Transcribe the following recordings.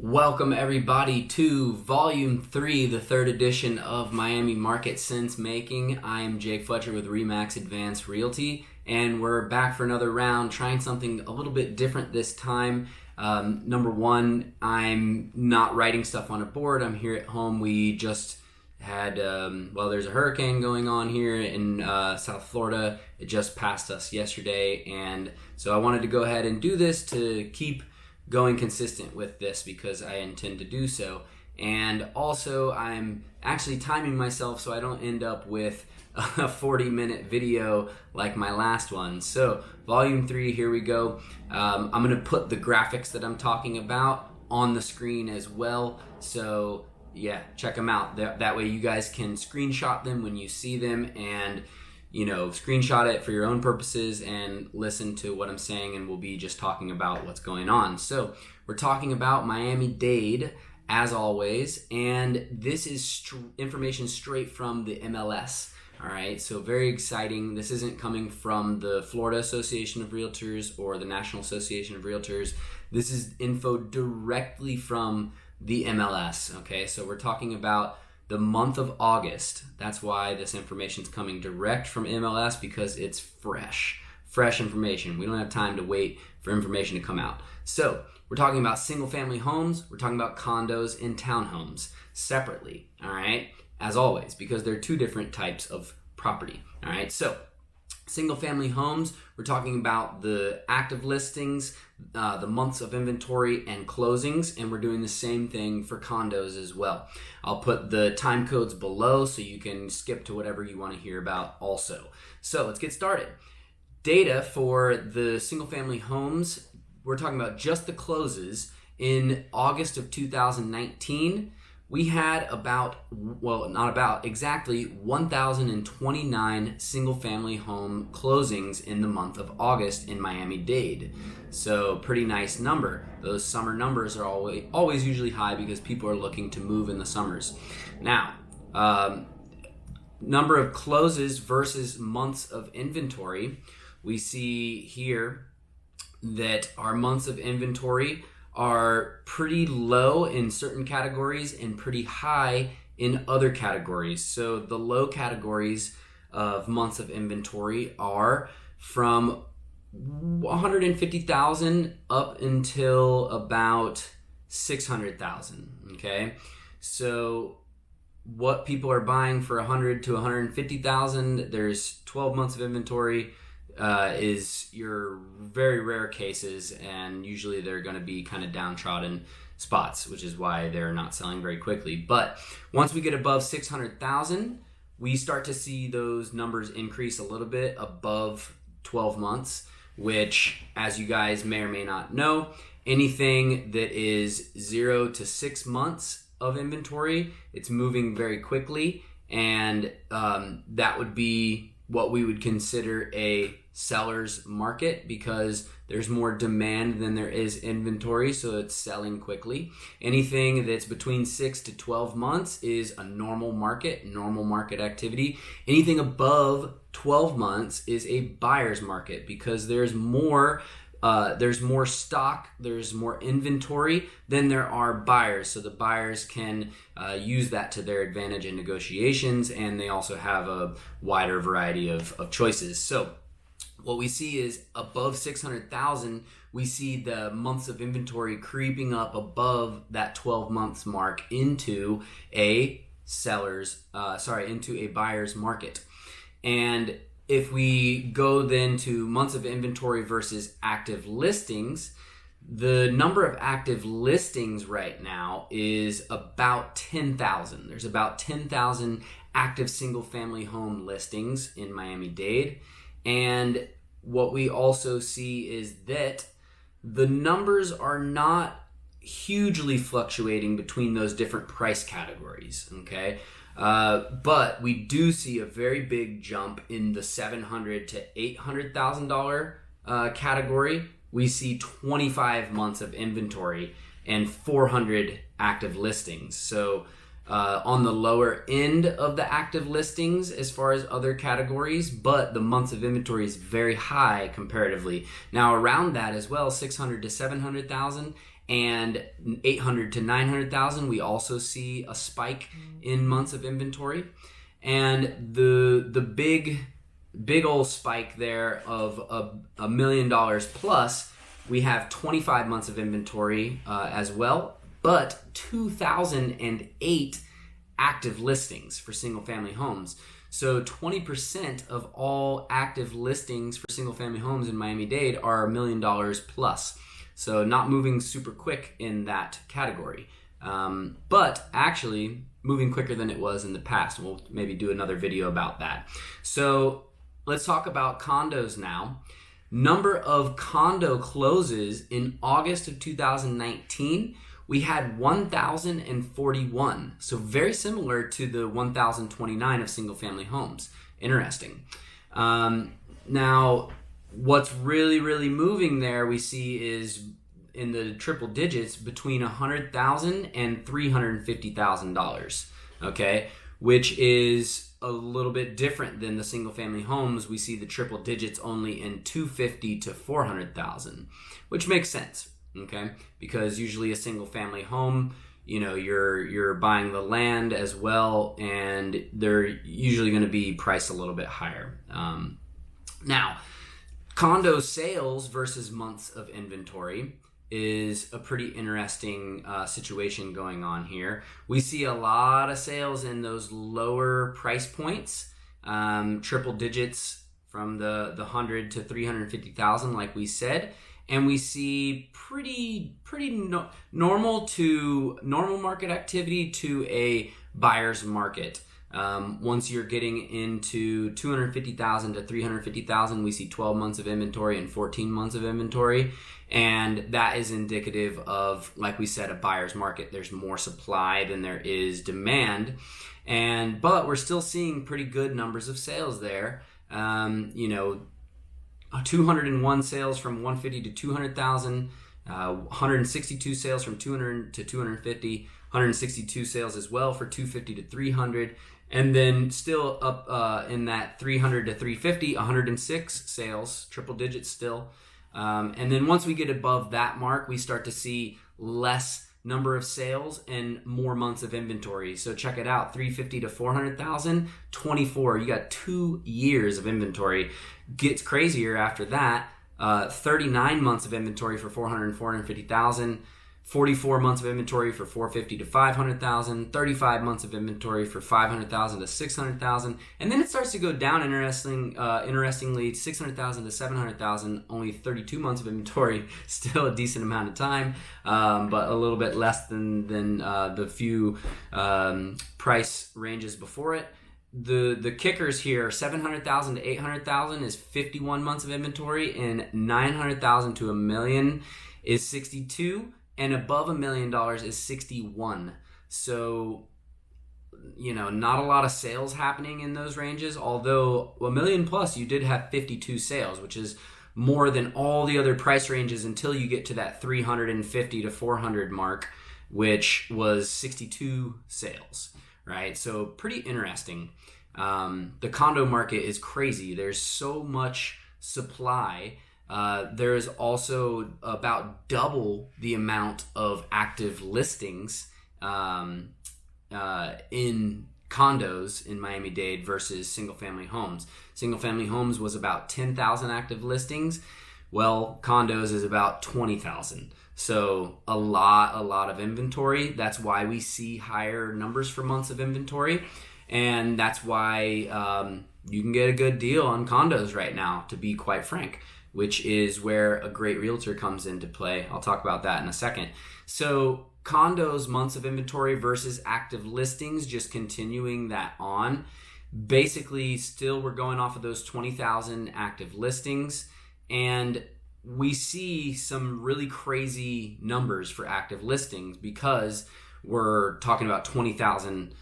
Welcome everybody to Volume 3, the third edition of Miami Market Sense Making. I am Jake Fletcher with Advance Realty, and we're back for another round, trying something a little bit different this time. Number one, I'm not writing stuff on a board. I'm here at home. We just had, there's a hurricane going on here in South Florida. It just passed us yesterday, and so I wanted to go ahead and do this to keep going consistent with this because I intend to do so. And also I'm actually timing myself so I don't end up with a 40-minute video like my last one. So Volume 3, here we go. I'm going to put the graphics that I'm talking about on the screen as well. So yeah, check them out. That way you guys can screenshot them when you see them and screenshot it for your own purposes and listen to what I'm saying, and we'll be just talking about what's going on. So we're talking about Miami-Dade as always, and this is information straight from the MLS. All right, so very exciting. This isn't coming from the Florida Association of Realtors or the National Association of Realtors. This is info directly from the MLS. Okay, so we're talking about the month of August. That's why this information is coming direct from MLS, because it's fresh information. We don't have time to wait for information to come out. So we're talking about single family homes, we're talking about condos and townhomes separately, all right, as always, because they're two different types of property. All right, so single family homes, we're talking about the active listings, the months of inventory and closings, and we're doing the same thing for condos as well. I'll put the time codes below so you can skip to whatever you want to hear about also. So let's get started. Data for the single family homes, we're talking about just the closes. In August of 2019, we had exactly 1,029 single-family home closings in the month of August in Miami-Dade. So pretty nice number. Those summer numbers are always usually high because people are looking to move in the summers. Now, number of closes versus months of inventory, we see here that our months of inventory are pretty low in certain categories and pretty high in other categories. So the low categories of months of inventory are from 150,000 up until about 600,000. Okay, so what people are buying for 100 to 150,000, there's 12 months of inventory. Is your very rare cases, and usually they're going to be kind of downtrodden spots, which is why they're not selling very quickly. But once we get above 600,000, we start to see those numbers increase a little bit above 12 months, which, as you guys may or may not know, anything that is 0 to 6 months of inventory, it's moving very quickly, and that would be what we would consider a seller's market, because there's more demand than there is inventory, so it's selling quickly. Anything that's between 6 to 12 months is a normal market activity. Anything above 12 months is a buyer's market, because there's more stock, there's more inventory than there are buyers. So the buyers can use that to their advantage in negotiations, and they also have a wider variety of choices. So what we see is above 600,000, we see the months of inventory creeping up above that 12 months mark into a buyer's market. And if we go then to months of inventory versus active listings, the number of active listings right now is about 10,000. There's about 10,000 active single-family home listings in Miami-Dade. And what we also see is that the numbers are not hugely fluctuating between those different price categories, okay? But we do see a very big jump in the $700,000 to $800,000 category. We see 25 months of inventory and 400 active listings. So on the lower end of the active listings as far as other categories, but the months of inventory is very high comparatively. Now around that as well, 600 to 700,000, and 800 to 900,000, we also see a spike in months of inventory. And the big old spike there of $1 million plus, we have 25 months of inventory as well, but 2,008 active listings for single family homes. So 20% of all active listings for single family homes in Miami-Dade are $1 million plus. So not moving super quick in that category, but actually moving quicker than it was in the past. We'll maybe do another video about that. So let's talk about condos now. Number of condo closes in August of 2019, we had 1,041. So very similar to the 1,029 of single family homes. Interesting. Now, what's really moving there we see is in the triple digits between $100,000 and $350,000, okay, which is a little bit different than the single family homes. We see the triple digits only in $250,000 to $400,000, which makes sense, okay, because usually a single family home, you know, you're buying the land as well, and they're usually going to be priced a little bit higher. Now, condo sales versus months of inventory is a pretty interesting situation going on here. We see a lot of sales in those lower price points, triple digits from the 100 to 350,000, like we said, and we see pretty normal market activity to a buyer's market. Once you're getting into 250,000 to 350,000, we see 12 months of inventory and 14 months of inventory. And that is indicative of, like we said, a buyer's market. There's more supply than there is demand. But we're still seeing pretty good numbers of sales there. 201 sales from 150 to 200,000, 162 sales from 200 to 250, 162 sales as well for 250 to 300. And then still up in that 300 to 350, 106 sales, triple digits still. And then once we get above that mark, we start to see less number of sales and more months of inventory. So check it out, 350 to 400,000, 24. You got 2 years of inventory. Gets crazier after that. 39 months of inventory for 400 and 450,000. 44 months of inventory for 450 to 500,000, 35 months of inventory for 500,000 to 600,000, and then it starts to go down. Interestingly, 600,000 to 700,000, only 32 months of inventory, still a decent amount of time, but a little bit less than the few price ranges before it. The kickers here, 700,000 to 800,000 is 51 months of inventory, and 900,000 to $1 million is 62. And above $1 million is 61. So, not a lot of sales happening in those ranges. Although $1 million plus, you did have 52 sales, which is more than all the other price ranges until you get to that 350 to 400 mark, which was 62 sales, right? So pretty interesting. The condo market is crazy. There's so much supply. There is also about double the amount of active listings in condos in Miami-Dade versus single-family homes. Single-family homes was about 10,000 active listings. Well, condos is about 20,000. So a lot of inventory. That's why we see higher numbers for months of inventory. And that's why you can get a good deal on condos right now, to be quite frank, which is where a great realtor comes into play. I'll talk about that in a second. So condos, months of inventory versus active listings, just continuing that on. Basically, still we're going off of those 20,000 active listings, and we see some really crazy numbers for active listings because we're talking about 20,000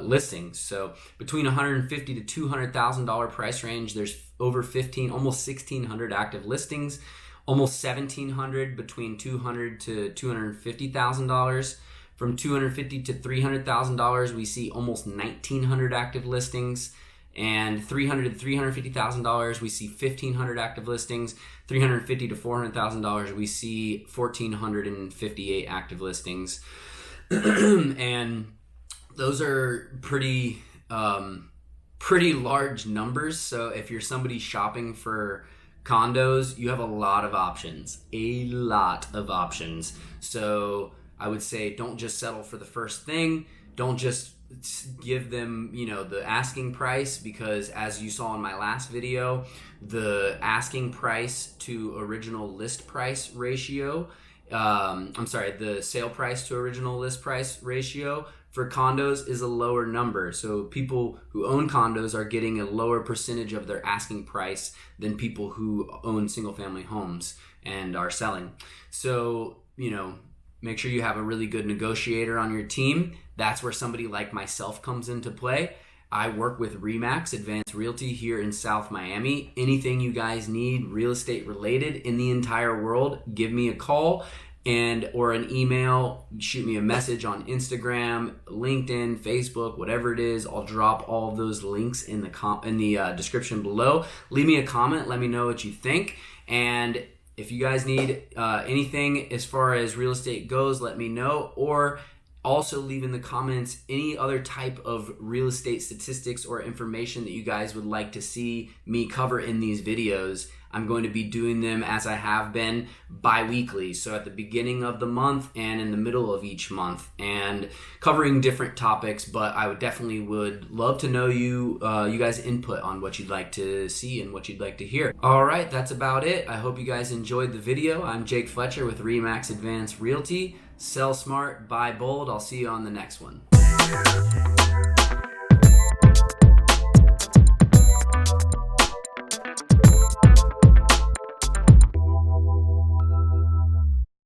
listings. So between $150,000 to $200,000 price range, there's over almost 1,600 active listings, almost 1,700 between $200,000 to $250,000. From $250,000 to $300,000, we see almost 1,900 active listings, And $300,000 to $350,000, we see 1,500 active listings. $350,000 to $400,000, we see 1,458 active listings. And those are pretty large numbers. So if you're somebody shopping for condos, you have a lot of options. So I would say don't just settle for the first thing. Don't just give them, the asking price, because as you saw in my last video, the asking price to original list price ratio, the sale price to original list price ratio for condos is a lower number. So people who own condos are getting a lower percentage of their asking price than people who own single family homes and are selling. So, make sure you have a really good negotiator on your team. That's where somebody like myself comes into play. I work with Advance Realty here in South Miami. Anything you guys need real estate related in the entire world, give me a call or an email. Shoot me a message on Instagram, LinkedIn, Facebook, whatever it is. I'll drop all of those links in the description below. Leave me a comment. Let me know what you think. And if you guys need anything as far as real estate goes, let me know. Or also leave in the comments any other type of real estate statistics or information that you guys would like to see me cover in these videos. I'm going to be doing them, as I have been, bi-weekly. So at the beginning of the month and in the middle of each month, and covering different topics. But I would love to know you guys' input on what you'd like to see and what you'd like to hear. All right, that's about it. I hope you guys enjoyed the video. I'm Jake Fletcher with Advance Realty. Sell smart, buy bold. I'll see you on the next one.